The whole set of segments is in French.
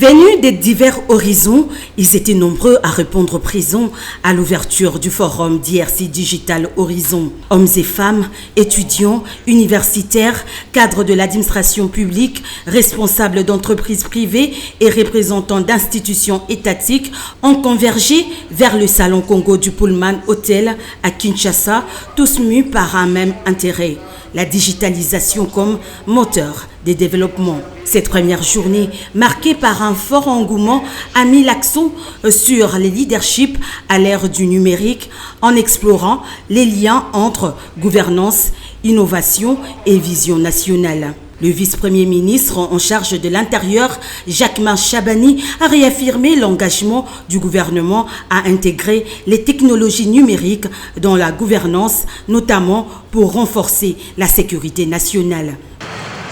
Venus des divers horizons, ils étaient nombreux à répondre présent à l'ouverture du forum d'IRC Digital Horizon. Hommes et femmes, étudiants, universitaires, cadres de l'administration publique, responsables d'entreprises privées et représentants d'institutions étatiques ont convergé vers le Salon Congo du Pullman Hotel à Kinshasa, tous mus par un même intérêt: la digitalisation comme moteur des développements. Cette première journée, marquée par un fort engouement, a mis l'accent sur les leaderships à l'ère du numérique en explorant les liens entre gouvernance, innovation et vision nationale. Le vice-premier ministre en charge de l'Intérieur, Jacquemain Chabani, a réaffirmé l'engagement du gouvernement à intégrer les technologies numériques dans la gouvernance, notamment pour renforcer la sécurité nationale.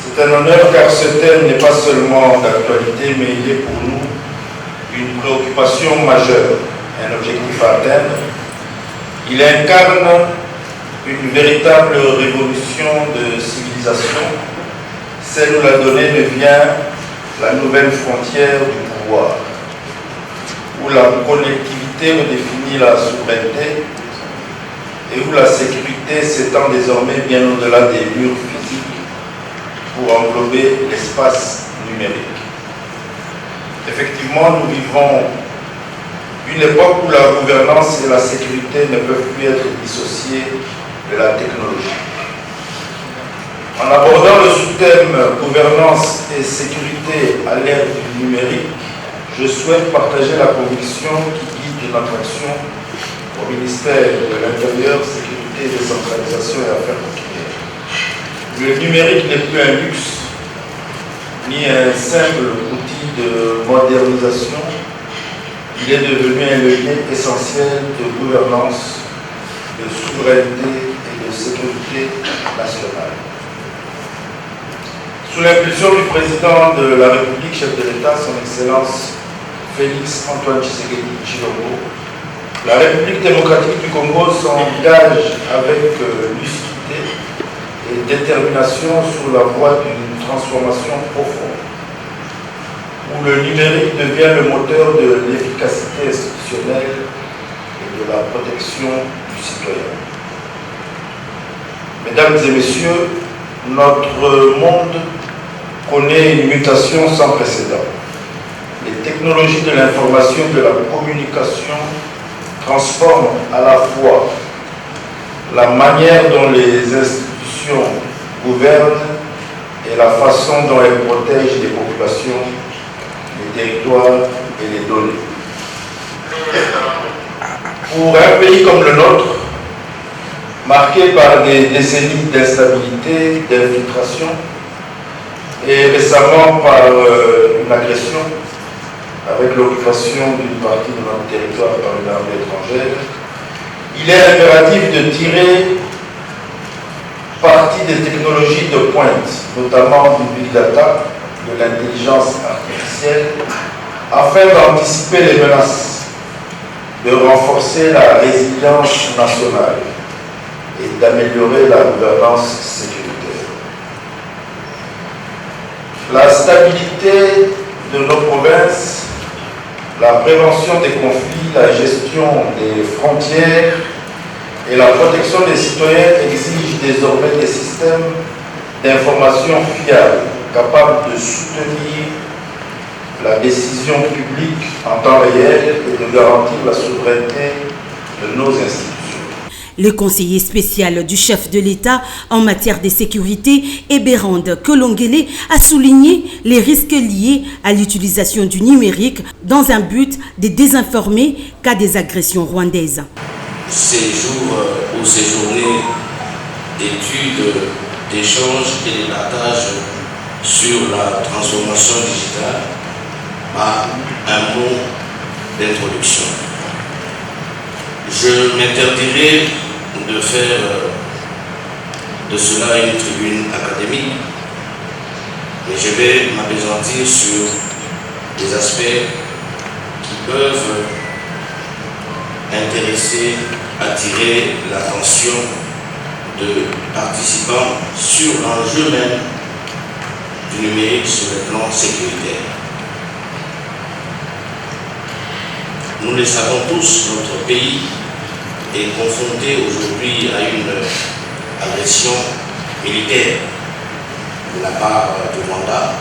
C'est un honneur car ce thème n'est pas seulement d'actualité, mais il est pour nous une préoccupation majeure, un objectif à atteindre. Il incarne une véritable révolution de civilisation, celle où la donnée devient la nouvelle frontière du pouvoir, où la connectivité redéfinit la souveraineté et où la sécurité s'étend désormais bien au-delà des murs physiques pour englober l'espace numérique. Effectivement, nous vivons une époque où la gouvernance et la sécurité ne peuvent plus être dissociées de la technologie. En abordant le sous-thème gouvernance et sécurité à l'ère du numérique, je souhaite partager la conviction qui guide notre action au ministère de l'Intérieur, Sécurité, Décentralisation et Affaires populaires. Le numérique n'est plus un luxe, ni un simple outil de modernisation. Il est devenu un levier essentiel de gouvernance, de souveraineté et de sécurité nationale. Sous l'impulsion du président de la République, chef de l'État, son Excellence Félix Antoine Tshisekedi Tshilombo, la République démocratique du Congo s'engage avec lucidité et détermination sur la voie d'une transformation profonde, où le numérique devient le moteur de l'efficacité institutionnelle et de la protection du citoyen. Mesdames et messieurs, notre monde connaît une mutation sans précédent. Les technologies de l'information et de la communication transforment à la fois la manière dont les institutions gouvernent et la façon dont elles protègent les populations, les territoires et les données. Pour un pays comme le nôtre, marqué par des décennies d'instabilité, d'infiltration, et récemment par une agression avec l'occupation d'une partie de notre territoire par une armée étrangère, il est impératif de tirer partie des technologies de pointe, notamment du big data, de l'intelligence artificielle, afin d'anticiper les menaces, de renforcer la résilience nationale et d'améliorer la gouvernance sécuritaire. La stabilité de nos provinces, la prévention des conflits, la gestion des frontières et la protection des citoyens exigent désormais des systèmes d'information fiables, capables de soutenir la décision publique en temps réel et de garantir la souveraineté de nos institutions. Le conseiller spécial du chef de l'État en matière de sécurité, Eberande Kolongele, a souligné les risques liés à l'utilisation du numérique dans un but de désinformer cas des agressions rwandaises. Ces jours ou ces journées d'études, d'échanges et de partage sur la transformation digitale par un mot d'introduction. Je m'interdirai de faire de cela une tribune académique, mais je vais m'appesantir sur des aspects qui peuvent intéresser, attirer l'attention de participants sur l'enjeu même du numérique sur le plan sécuritaire. Nous le savons tous, notre pays est confronté aujourd'hui à une agression militaire de la part du Rwanda,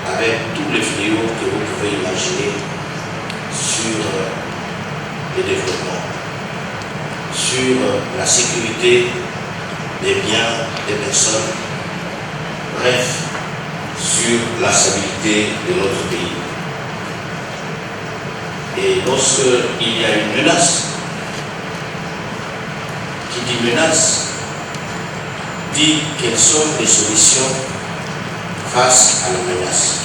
avec tous les fléaux que vous pouvez imaginer sur le développement, sur la sécurité des biens des personnes, bref, sur la stabilité de notre pays. Et lorsqu'il y a une menace, qui dit menace, dit quelles sont les solutions face à la menace.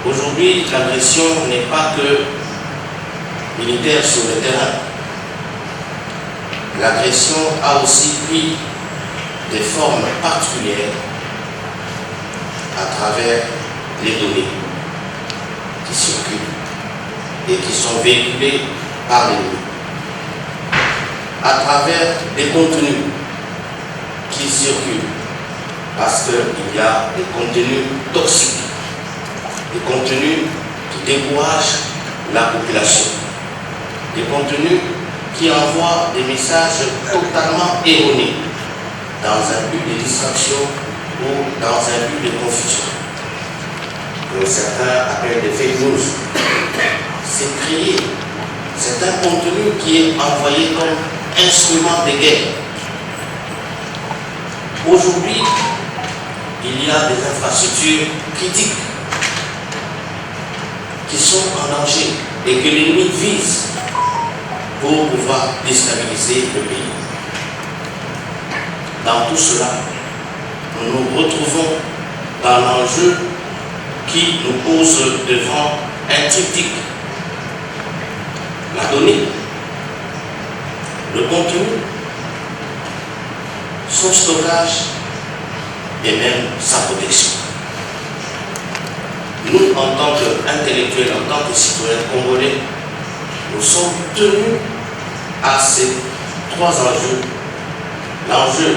Aujourd'hui, l'agression n'est pas que militaire sur le terrain. L'agression a aussi pris des formes particulières à travers les données qui circulent et qui sont véhiculées par l'ennemi, à travers des contenus qui circulent, parce qu'il y a des contenus toxiques, des contenus qui découragent la population, des contenus qui envoient des messages totalement erronés dans un but de distraction ou dans un but de confusion, que certains appellent des fake news. C'est créé, c'est un contenu qui est envoyé comme instrument de guerre. Aujourd'hui, il y a des infrastructures critiques qui sont en danger et que l'ennemi vise pour pouvoir déstabiliser le pays. Dans tout cela, nous nous retrouvons dans l'enjeu qui nous pose devant un triptyque: la donnée, le contenu, son stockage et même sa protection. Nous, en tant qu'intellectuels, en tant que citoyens congolais, nous sommes tenus à ces trois enjeux. L'enjeu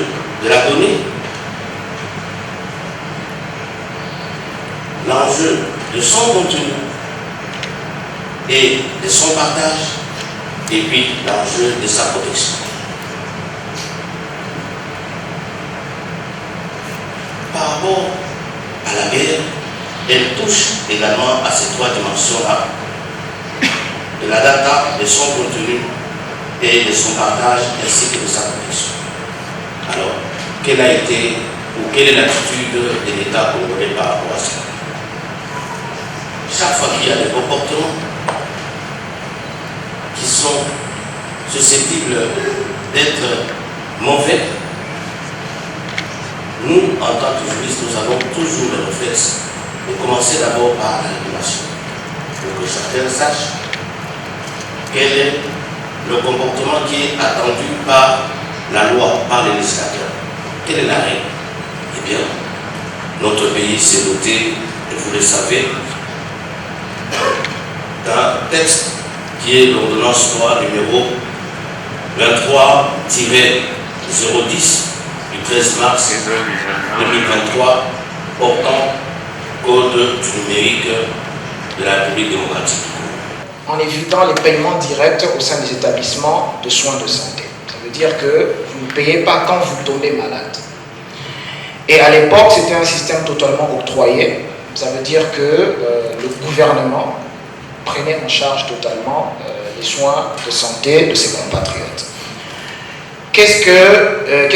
de la donnée, l'enjeu de son contenu et de son partage, et puis l'enjeu de sa protection. Par rapport à la guerre, elle touche également à ces trois dimensions-là, de la data, de son contenu et de son partage, ainsi que de sa protection. Alors, quelle a été ou quelle est l'attitude de l'État congolais par rapport à ça? Chaque fois qu'il y a des comportements qui sont susceptibles d'être mauvais, nous, en tant que juristes, nous avons toujours le réflexe de commencer d'abord par la régulation, pour que chacun sache quel est le comportement qui est attendu par la loi, par les législateurs. Quelle est la règle? Eh bien, notre pays s'est doté, et vous le savez, d'un texte qui est l'ordonnance loi numéro 23-010 du 13 mars 2023 portant Code du numérique de la République démocratique du Congo. En évitant les paiements directs au sein des établissements de soins de santé. Ça veut dire que vous ne payez pas quand vous tombez malade. Et à l'époque, c'était un système totalement octroyé. Ça veut dire que le gouvernement prenait en charge totalement les soins de santé de ses compatriotes. Qu'est-ce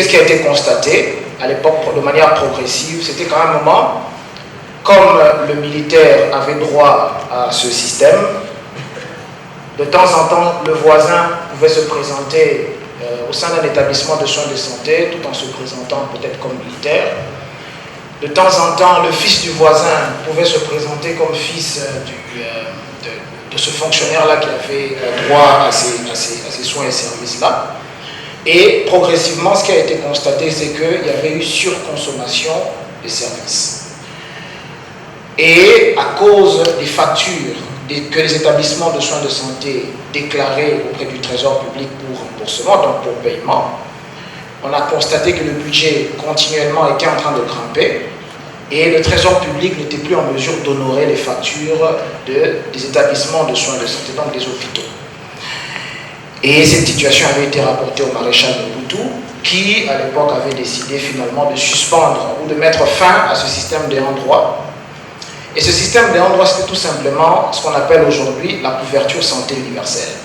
qui a été constaté à l'époque de manière progressive? C'était qu'à un moment, comme le militaire avait droit à ce système, de temps en temps, le voisin pouvait se présenter au sein d'un établissement de soins de santé, tout en se présentant peut-être comme militaire. De temps en temps, le fils du voisin pouvait se présenter comme fils de ce fonctionnaire-là qui avait droit à ces soins et services-là. Et progressivement, ce qui a été constaté, c'est qu'il y avait eu surconsommation des services. Et à cause des factures que les établissements de soins de santé déclaraient auprès du Trésor public pour remboursement, donc pour paiement, on a constaté que le budget continuellement était en train de grimper et le trésor public n'était plus en mesure d'honorer les factures des établissements de soins de santé, donc des hôpitaux. Et cette situation avait été rapportée au maréchal Mobutu, qui à l'époque avait décidé finalement de suspendre ou de mettre fin à ce système d'ayant droit. Et ce système d'ayant droit, c'était tout simplement ce qu'on appelle aujourd'hui la couverture santé universelle.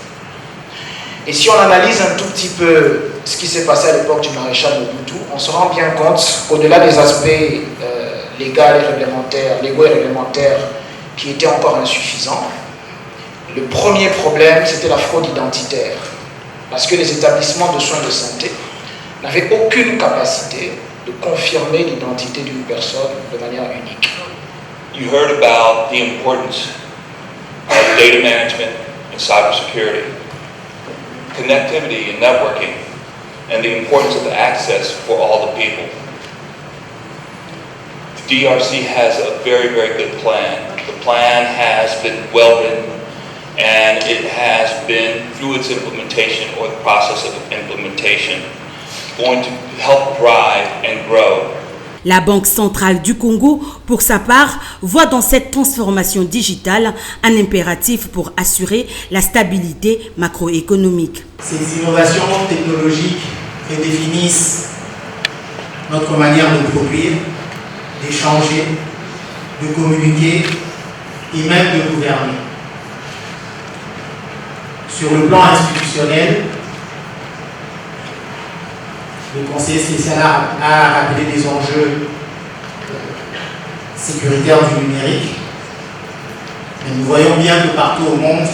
Et si on analyse un tout petit peu ce qui s'est passé à l'époque du maréchal Mobutu, on se rend bien compte qu'au-delà des aspects légaux et réglementaires qui étaient encore insuffisants, le premier problème, c'était la fraude identitaire. Parce que les établissements de soins de santé n'avaient aucune capacité de confirmer l'identité d'une personne de manière unique. You heard about the importance of data management and cybersecurity, connectivity and networking, and the importance of access for all the people. The DRC has a very, very good plan. The plan has been well written, and it has been, through its implementation or the process of implementation, going to help drive and grow. La Banque centrale du Congo, pour sa part, voit dans cette transformation digitale un impératif pour assurer la stabilité macroéconomique. Ces innovations technologiques redéfinissent notre manière de produire, d'échanger, de communiquer et même de gouverner. Sur le plan institutionnel, le conseiller spécial a rappelé des enjeux sécuritaires du numérique. Mais nous voyons bien que partout au monde,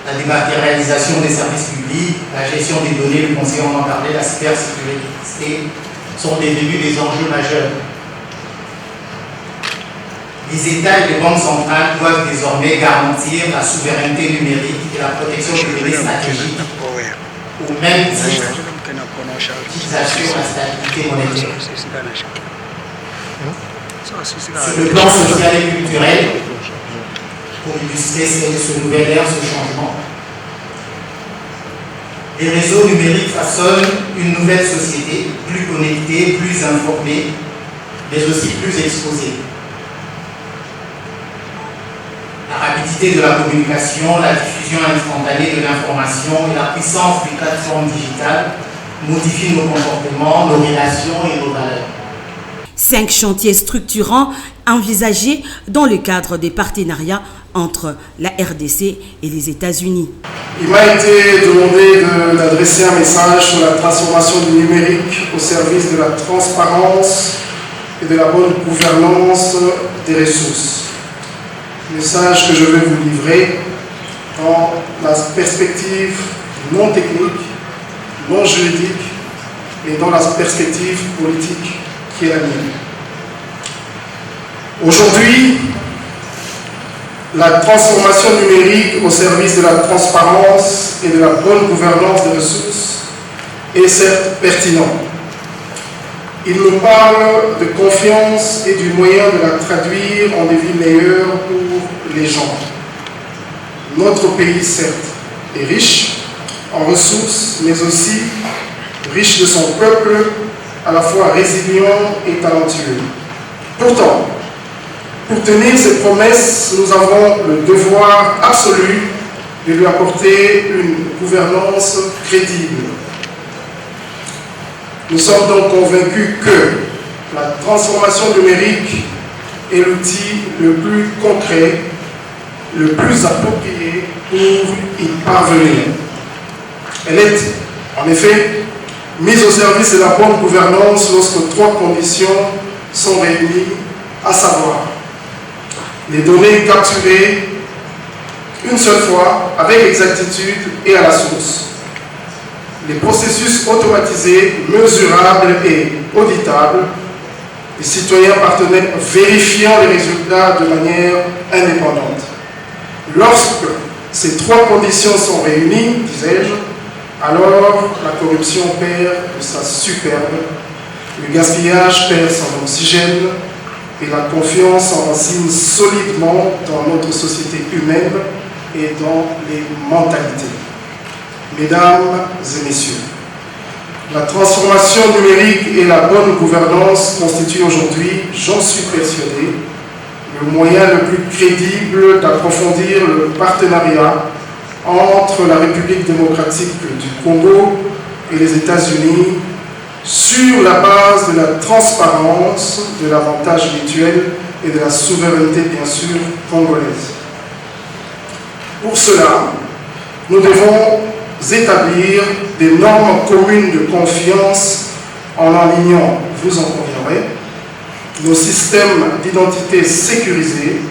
la dématérialisation des services publics, la gestion des données, le conseiller en a parlé, la cybersécurité sont devenus des enjeux majeurs. Les États et les banques centrales doivent désormais garantir la souveraineté numérique et la protection des données stratégiques au même titre qu'ils assurent la stabilité monétaire. Sur le plan social et culturel, pour illustrer ce nouvel ère, ce changement, les réseaux numériques façonnent une nouvelle société, plus connectée, plus informée, mais aussi plus exposée. La rapidité de la communication, la diffusion instantanée de l'information et la puissance des plateformes digitales modifient nos comportements, nos relations et nos valeurs. 5 chantiers structurants envisagés dans le cadre des partenariats entre la RDC et les États-Unis. Il m'a été demandé d'adresser un message sur la transformation du numérique au service de la transparence et de la bonne gouvernance des ressources. Message que je vais vous livrer dans la perspective non technique, non juridique et dans la perspective politique qui est la mienne. Aujourd'hui, la transformation numérique au service de la transparence et de la bonne gouvernance des ressources est certes pertinente. Il nous parle de confiance et du moyen de la traduire en des vies meilleures pour les gens. Notre pays, certes, est riche en ressources, mais aussi riche de son peuple, à la fois résilient et talentueux. Pourtant, pour tenir cette promesse, nous avons le devoir absolu de lui apporter une gouvernance crédible. Nous sommes donc convaincus que la transformation numérique est l'outil le plus concret, le plus approprié pour y parvenir. Elle est, en effet, mise au service de la bonne gouvernance lorsque 3 conditions sont réunies, à savoir les données capturées une seule fois, avec exactitude et à la source. Les processus automatisés, mesurables et auditables, les citoyens partenaires vérifiant les résultats de manière indépendante. Lorsque ces 3 conditions sont réunies, disais-je, alors la corruption perd de sa superbe, le gaspillage perd son oxygène et la confiance s'enracine solidement dans notre société humaine et dans les mentalités. Mesdames et messieurs, La transformation numérique et la bonne gouvernance constituent aujourd'hui, j'en suis persuadé, le moyen le plus crédible d'approfondir le partenariat entre la République démocratique du Congo et les États-Unis sur la base de la transparence, de l'avantage mutuel et de la souveraineté, bien sûr, congolaise. Pour cela, nous devons établir des normes communes de confiance en alignant, vous en conviendrez, nos systèmes d'identité sécurisés,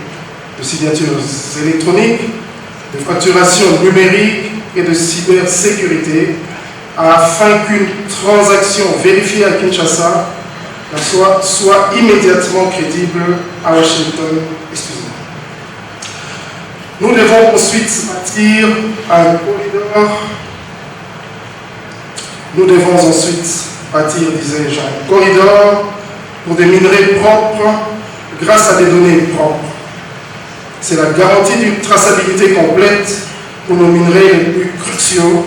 de signatures électroniques, de facturation numérique et de cybersécurité, afin qu'une transaction vérifiée à Kinshasa soit immédiatement crédible à Washington. Excusez-moi. Nous devons ensuite bâtir un corridor. Nous devons ensuite bâtir, disais-je, un corridor pour des minerais propres grâce à des données propres. C'est la garantie d'une traçabilité complète pour nos minerais les plus cruciaux,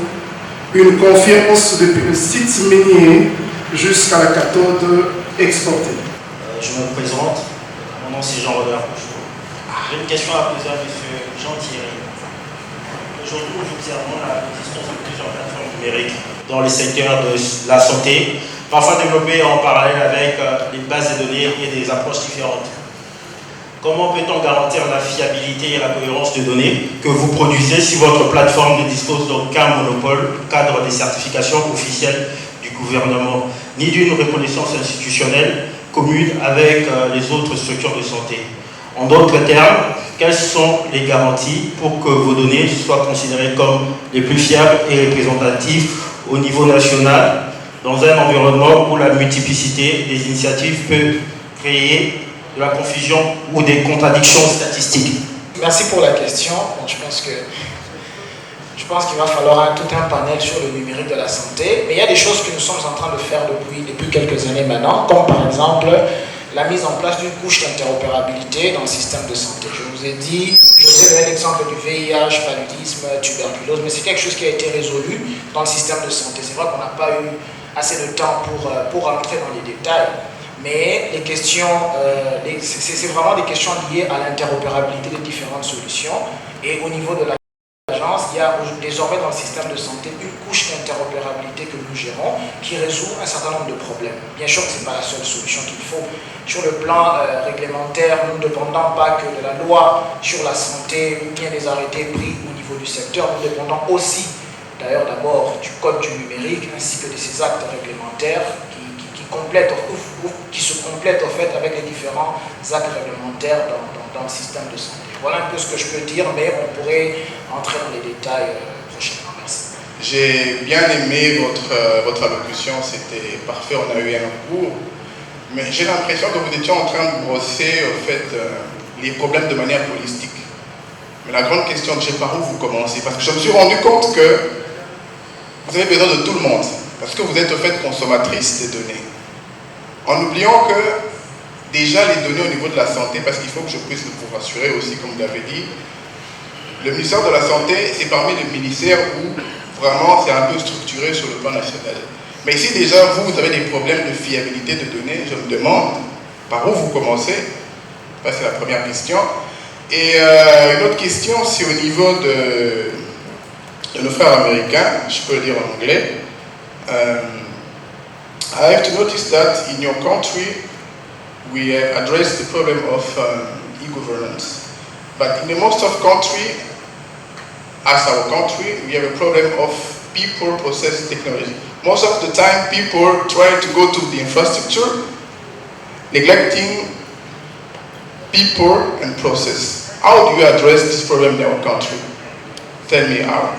une confiance depuis le site minier jusqu'à la cathode exportée. Je me présente, mon nom c'est Jean-Robert Couchot. J'ai une question à poser à M. Jean-Thierry. Aujourd'hui, nous observons la existence de plusieurs plateformes numériques dans le secteur de la santé, parfois développées en parallèle avec les bases de données et des approches différentes. Comment peut-on garantir la fiabilité et la cohérence des données que vous produisez si votre plateforme ne dispose d'aucun monopole cadre des certifications officielles du gouvernement, ni d'une reconnaissance institutionnelle commune avec les autres structures de santé? En d'autres termes, quelles sont les garanties pour que vos données soient considérées comme les plus fiables et représentatives au niveau national dans un environnement où la multiplicité des initiatives peut créer de la confusion ou des contradictions statistiques? Merci pour la question. Bon, je pense qu'il va falloir tout un panel sur le numérique de la santé, mais il y a des choses que nous sommes en train de faire depuis quelques années maintenant, comme par exemple la mise en place d'une couche d'interopérabilité dans le système de santé. Je vous ai donné l'exemple du VIH, paludisme, tuberculose, mais c'est quelque chose qui a été résolu dans le système de santé. C'est vrai qu'on n'a pas eu assez de temps pour entrer dans les détails, mais les questions, c'est vraiment des questions liées à l'interopérabilité des différentes solutions. Et au niveau de l'agence, il y a désormais dans le système de santé une couche d'interopérabilité que nous gérons qui résout un certain nombre de problèmes. Bien sûr que ce n'est pas la seule solution qu'il faut. Sur le plan réglementaire, nous ne dépendons pas que de la loi sur la santé ou bien des arrêtés pris au niveau du secteur, nous dépendons aussi d'ailleurs d'abord du code du numérique ainsi que de ces actes réglementaires qui se complètent en fait avec les différents actes réglementaires dans le système de santé. Voilà un peu ce que je peux dire, mais on pourrait entrer dans les détails prochainement. Merci. J'ai bien aimé votre allocution, c'était parfait, on a eu un cours, mais j'ai l'impression que vous étiez en train de brosser en fait, les problèmes de manière holistique. Mais la grande question que j'ai, par où vous commencez? Parce que je me suis rendu compte que vous avez besoin de tout le monde, parce que vous êtes en fait consommatrice des données. En oubliant que déjà les données au niveau de la santé, parce qu'il faut que je puisse vous rassurer aussi, comme vous l'avez dit, le ministère de la Santé, c'est parmi les ministères où vraiment c'est un peu structuré sur le plan national. Mais si déjà vous avez des problèmes de fiabilité de données, je me demande par où vous commencez. Ça, c'est la première question. Et une autre question, c'est au niveau de nos frères américains, je peux le dire en anglais. I have to notice that in your country, we have addressed the problem of e-governance. But in the most of country, as our country, we have a problem of people, process, technology. Most of the time, people try to go to the infrastructure, neglecting people and process. How do you address this problem in our country? Tell me how.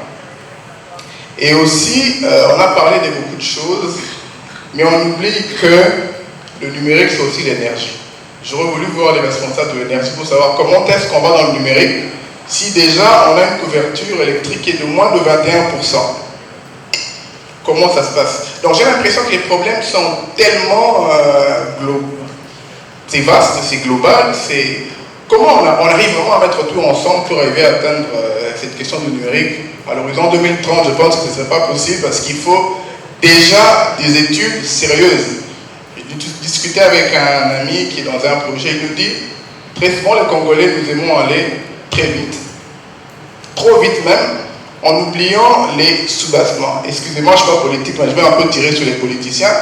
Et aussi, on a parlé de beaucoup de choses, mais on oublie que le numérique, c'est aussi l'énergie. J'aurais voulu voir les responsables de l'énergie pour savoir comment est-ce qu'on va dans le numérique si déjà on a une couverture électrique qui est de moins de 21%. Comment ça se passe? Donc j'ai l'impression que les problèmes sont tellement globaux. C'est vaste, c'est global, c'est... Comment on arrive vraiment à mettre tout ensemble pour arriver à atteindre cette question du numérique? À l'horizon 2030, je pense que ce ne serait pas possible parce qu'il faut déjà des études sérieuses. J'ai discuté avec un ami qui est dans un projet, il nous dit, très souvent les Congolais, nous aimons aller très vite, trop vite même, en oubliant les sous-bassements. Excusez-moi, je ne suis pas politique, mais je vais un peu tirer sur les politiciens,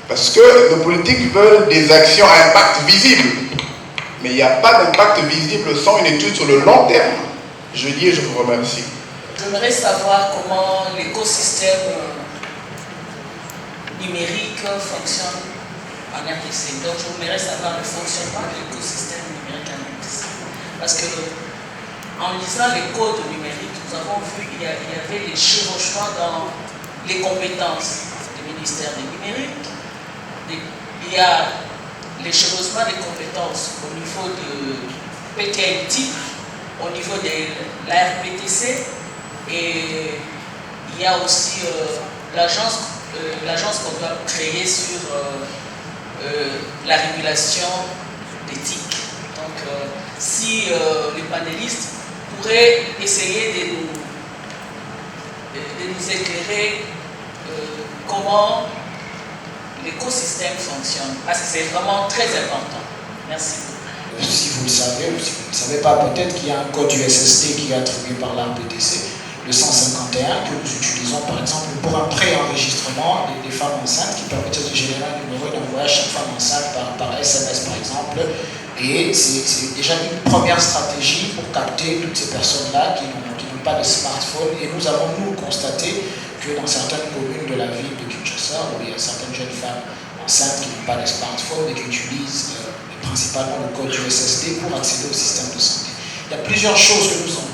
parce que nos politiques veulent des actions à impact visible. Mais il n'y a pas d'impact visible sans une étude sur le long terme. Je dis et je vous remercie. J'aimerais savoir comment l'écosystème numérique fonctionne en RDC. Donc j'aimerais savoir le fonctionnement de l'écosystème numérique en RDC. Parce que en lisant les codes numériques, nous avons vu qu'il y avait les chevauchements dans les compétences du ministère du numérique. Il y a les chevauchements des compétences au niveau de PTIT, au niveau de l'ARPTC, et il y a aussi l'agence qu'on doit créer sur la régulation d'éthique. Donc, si les panélistes pourraient essayer de nous éclairer comment l'écosystème fonctionne, parce que c'est vraiment très important. Merci. Si vous le savez, ou si vous ne le savez pas, peut-être qu'il y a un code USSD qui est attribué par l'ARPTC, le 151, que nous utilisons par exemple pour un pré-enregistrement des femmes enceintes qui permet de générer un numéro et d'envoyer à chaque femme enceinte par SMS par exemple. Et c'est déjà une première stratégie pour capter toutes ces personnes-là qui n'ont pas de smartphone. Et nous avons, nous, constaté que dans certaines communes de la ville de Kinshasa, où il y a certaines jeunes femmes enceintes qui n'ont pas de smartphone et qui utilisent principalement le code USSD pour accéder au système de santé. Il y a plusieurs choses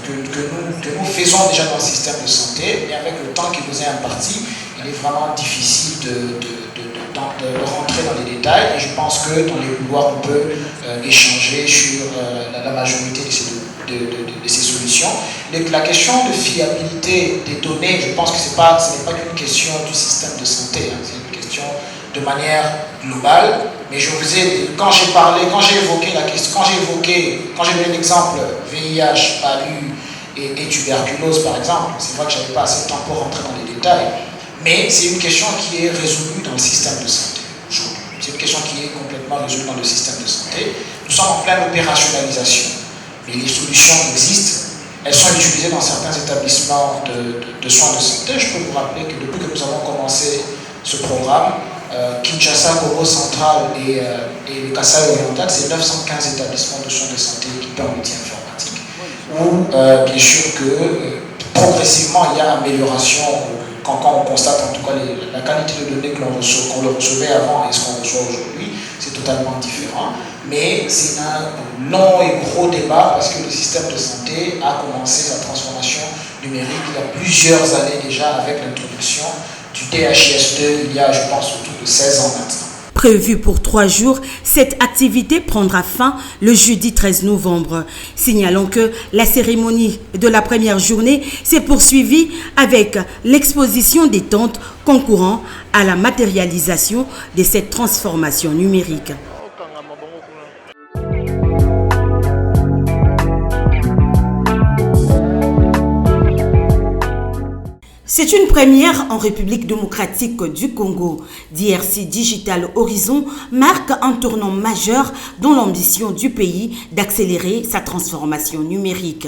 que nous faisons déjà dans le système de santé, mais avec le temps qui nous est imparti, il est vraiment difficile de rentrer dans les détails, et je pense que dans les couloirs, on peut échanger sur la majorité de ces solutions. La question de fiabilité des données, je pense que ce n'est pas qu'une question du système de santé, hein, c'est une question de manière globale, mais je vous ai, quand j'ai évoqué l'exemple VIH, palu et tuberculose par exemple, c'est vrai que je n'avais pas assez de temps pour rentrer dans les détails, mais c'est une question qui est résolue dans le système de santé aujourd'hui. C'est une question qui est complètement résolue dans le système de santé. Nous sommes en pleine opérationnalisation, mais les solutions existent. Elles sont utilisées dans certains établissements de soins de santé. Je peux vous rappeler que depuis que nous avons commencé ce programme, Kinshasa, Congo central et le Kasaï oriental, c'est 915 établissements de soins de santé équipés en outils informatiques, où bien sûr que progressivement il y a amélioration quand on constate en tout cas la qualité de données qu'on le recevait avant et ce qu'on reçoit aujourd'hui, c'est totalement différent. Mais c'est un long et gros débat parce que le système de santé a commencé sa transformation numérique il y a plusieurs années déjà avec l'introduction du DHIS2 il y a, je pense, autour de 16 ans maintenant. Prévue pour 3 jours, cette activité prendra fin le jeudi 13 novembre. Signalons que la cérémonie de la première journée s'est poursuivie avec l'exposition des tentes concourant à la matérialisation de cette transformation numérique. C'est une première en République démocratique du Congo. DRC Digital Horizon marque un tournant majeur dans l'ambition du pays d'accélérer sa transformation numérique.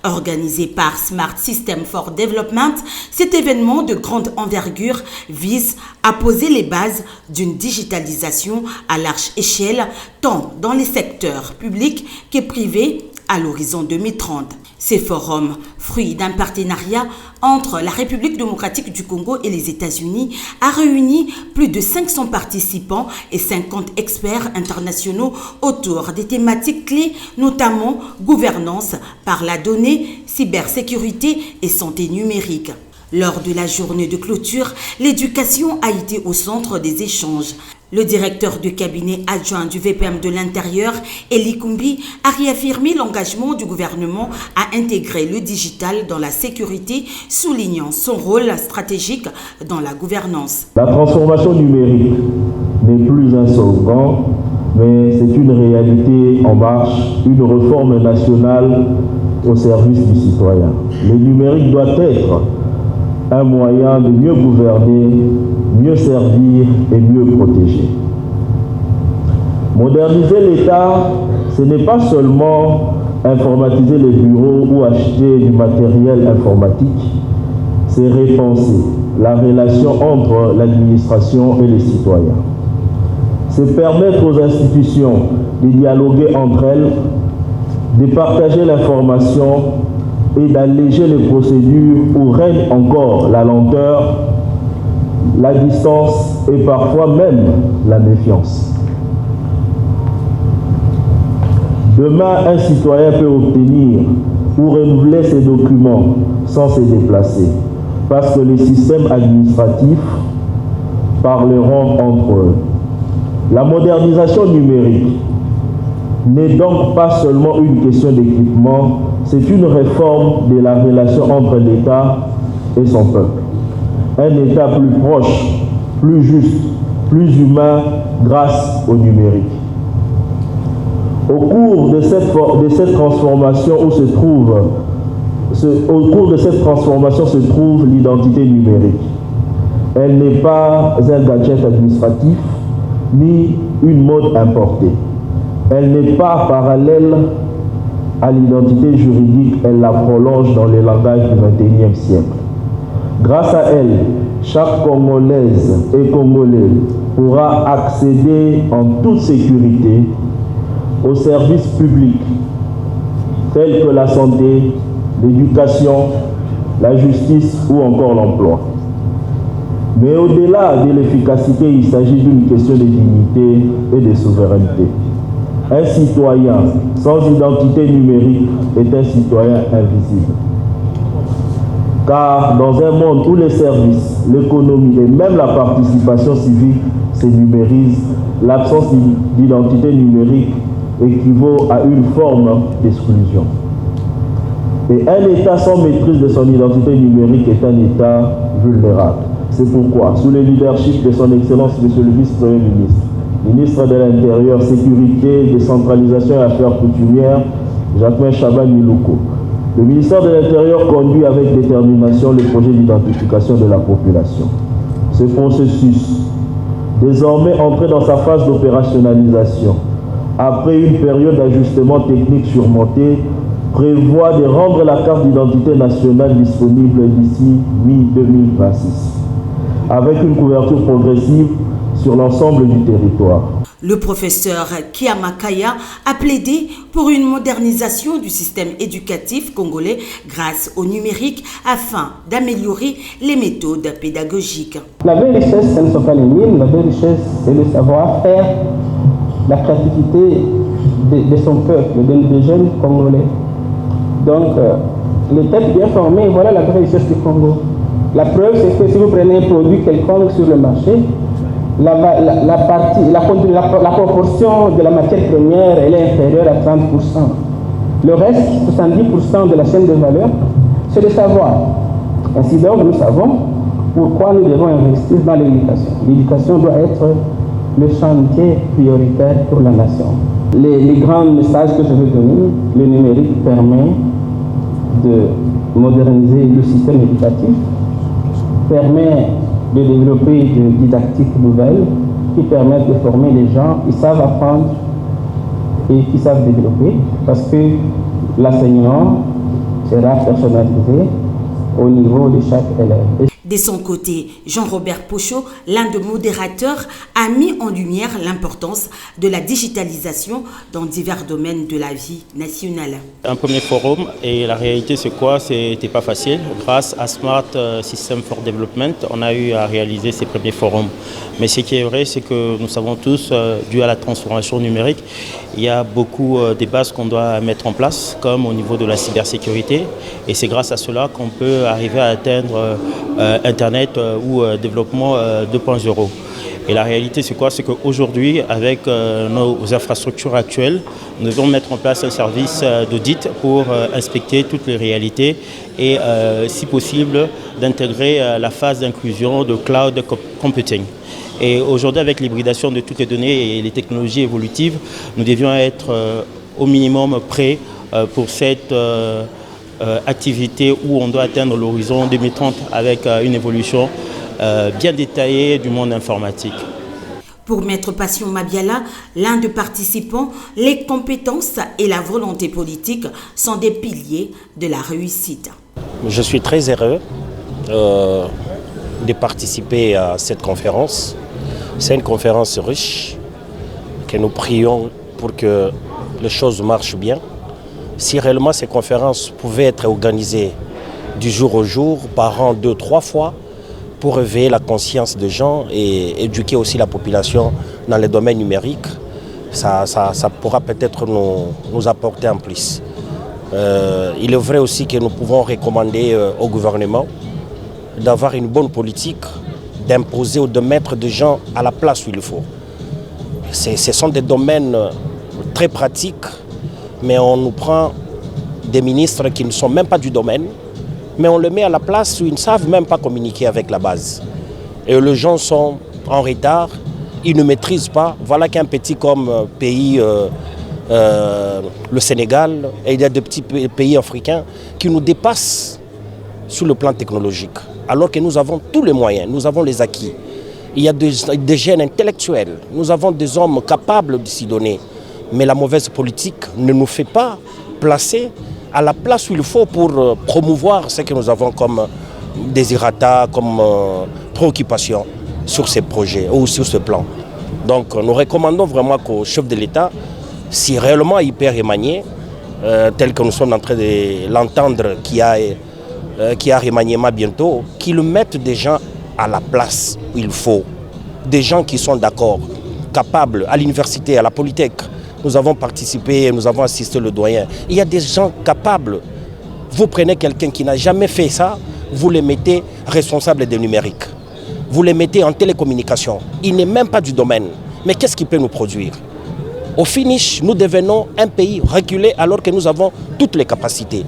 Organisé par Smart System for Development, cet événement de grande envergure vise à poser les bases d'une digitalisation à large échelle, tant dans les secteurs publics que privés à l'horizon 2030. Ces forums, fruit d'un partenariat entre la République démocratique du Congo et les États-Unis, a réuni plus de 500 participants et 50 experts internationaux autour des thématiques clés, notamment gouvernance par la donnée, cybersécurité et santé numérique. Lors de la journée de clôture, l'éducation a été au centre des échanges. Le directeur du cabinet adjoint du VPM de l'Intérieur, Eli Kumbi, a réaffirmé l'engagement du gouvernement à intégrer le digital dans la sécurité, soulignant son rôle stratégique dans la gouvernance. La transformation numérique n'est plus un slogan, mais c'est une réalité en marche, une réforme nationale au service du citoyen. Le numérique doit être un moyen de mieux gouverner mieux servir et mieux protéger. Moderniser l'État, ce n'est pas seulement informatiser les bureaux ou acheter du matériel informatique, c'est repenser la relation entre l'administration et les citoyens. C'est permettre aux institutions de dialoguer entre elles, de partager l'information et d'alléger les procédures où règne encore la lenteur, la distance et parfois même la méfiance. Demain, un citoyen peut obtenir ou renouveler ses documents sans se déplacer, parce que les systèmes administratifs parleront entre eux. La modernisation numérique n'est donc pas seulement une question d'équipement, c'est une réforme de la relation entre l'État et son peuple. Un État plus proche, plus juste, plus humain grâce au numérique. Au cours de cette transformation se trouve l'identité numérique. Elle n'est pas un gadget administratif ni une mode importée. Elle n'est pas parallèle à l'identité juridique, elle la prolonge dans les langages du XXIe siècle. Grâce à elle, chaque Congolaise et Congolais pourra accéder en toute sécurité aux services publics tels que la santé, l'éducation, la justice ou encore l'emploi. Mais au-delà de l'efficacité, il s'agit d'une question de dignité et de souveraineté. Un citoyen sans identité numérique est un citoyen invisible. Car dans un monde où les services, l'économie et même la participation civique se numérisent, l'absence d'identité numérique équivaut à une forme d'exclusion. Et un État sans maîtrise de son identité numérique est un État vulnérable. C'est pourquoi, sous le leadership de son Excellence, Monsieur le Vice-Premier ministre, ministre de l'Intérieur, Sécurité, Décentralisation et Affaires coutumières, Jacquemin Chaban-Milouko, le ministère de l'Intérieur conduit avec détermination le projet d'identification de la population. Ce processus, désormais entré dans sa phase d'opérationnalisation, après une période d'ajustement technique surmontée, prévoit de rendre la carte d'identité nationale disponible d'ici mi-2026, avec une couverture progressive sur l'ensemble du territoire. Le professeur Kiamakaya a plaidé pour une modernisation du système éducatif congolais grâce au numérique afin d'améliorer les méthodes pédagogiques. La vraie richesse, ce ne sont pas les mines, la vraie richesse, c'est le savoir-faire, la créativité de son peuple, des jeunes Congolais. Donc, les têtes bien formées, voilà la vraie richesse du Congo. La preuve, c'est que si vous prenez un produit quelconque sur le marché, la proportion de la matière première, elle est inférieure à 30%. Le reste, 70% de la chaîne de valeur, c'est le savoir. Ainsi donc, nous savons pourquoi nous devons investir dans l'éducation. L'éducation doit être le chantier prioritaire pour la nation. Les grands messages que je veux donner, le numérique permet de moderniser le système éducatif, permet de développer des didactiques nouvelles qui permettent de former les gens qui savent apprendre et qui savent développer, parce que l'enseignement sera personnalisé au niveau de chaque élève. De son côté, Jean-Robert Pochot, l'un des modérateurs, a mis en lumière l'importance de la digitalisation dans divers domaines de la vie nationale. Un premier forum, et la réalité c'est quoi? C'était pas facile. Grâce à Smart System for Development, on a eu à réaliser ces premiers forums. Mais ce qui est vrai, c'est que nous savons tous, dû à la transformation numérique, il y a beaucoup de bases qu'on doit mettre en place, comme au niveau de la cybersécurité. Et c'est grâce à cela qu'on peut arriver à atteindre Internet ou développement 2.0. Et la réalité, c'est quoi? C'est qu'aujourd'hui, avec nos infrastructures actuelles, nous devons mettre en place un service d'audit pour inspecter toutes les réalités et, si possible, d'intégrer la phase d'inclusion de cloud computing. Et aujourd'hui, avec l'hybridation de toutes les données et les technologies évolutives, nous devions être au minimum prêts pour cette activité où on doit atteindre l'horizon 2030 avec une évolution bien détaillée du monde informatique. Pour Maître Passion Mabiala, l'un des participants, les compétences et la volonté politique sont des piliers de la réussite. Je suis très heureux de participer à cette conférence. C'est une conférence riche que nous prions pour que les choses marchent bien. Si réellement ces conférences pouvaient être organisées du jour au jour, par an 2-3 fois, pour réveiller la conscience des gens et éduquer aussi la population dans les domaines numériques, ça pourra peut-être nous apporter en plus. Il est vrai aussi que nous pouvons recommander au gouvernement d'avoir une bonne politique, d'imposer ou de mettre des gens à la place où il faut. Ce sont des domaines très pratiques, mais on nous prend des ministres qui ne sont même pas du domaine, mais on les met à la place où ils ne savent même pas communiquer avec la base. Et les gens sont en retard, ils ne maîtrisent pas. Voilà qu'un petit comme pays, le Sénégal, et il y a des petits pays africains qui nous dépassent sur le plan technologique, alors que nous avons tous les moyens, nous avons les acquis. Il y a des jeunes intellectuels, nous avons des hommes capables de s'y donner, mais la mauvaise politique ne nous fait pas placer à la place où il faut pour promouvoir ce que nous avons comme désirata, comme préoccupation sur ces projets ou sur ce plan. Donc nous recommandons vraiment qu'au chef de l'État, si réellement il peut remanier, tel que nous sommes en train de l'entendre, qui a remaniement bientôt, qu'il mette des gens à la place où il faut. Des gens qui sont d'accord, capables, à l'université, à la Polytech. Nous avons participé, nous avons assisté le doyen. Il y a des gens capables. Vous prenez quelqu'un qui n'a jamais fait ça, vous le mettez responsable des numériques. Vous le mettez en télécommunication. Il n'est même pas du domaine. Mais qu'est-ce qu'il peut nous produire? Au finish, nous devenons un pays reculé alors que nous avons toutes les capacités.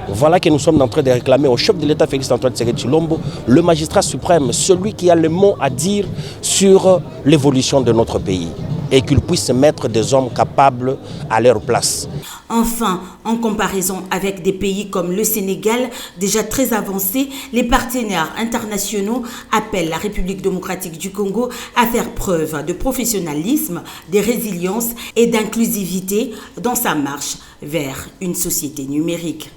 Voilà que nous sommes en train de réclamer au chef de l'État, Félix Antoine Tshisekedi Tshilombo, le magistrat suprême, celui qui a le mot à dire sur l'évolution de notre pays, et qu'il puisse mettre des hommes capables à leur place. Enfin, en comparaison avec des pays comme le Sénégal, déjà très avancés, les partenaires internationaux appellent la République démocratique du Congo à faire preuve de professionnalisme, de résilience et d'inclusivité dans sa marche vers une société numérique.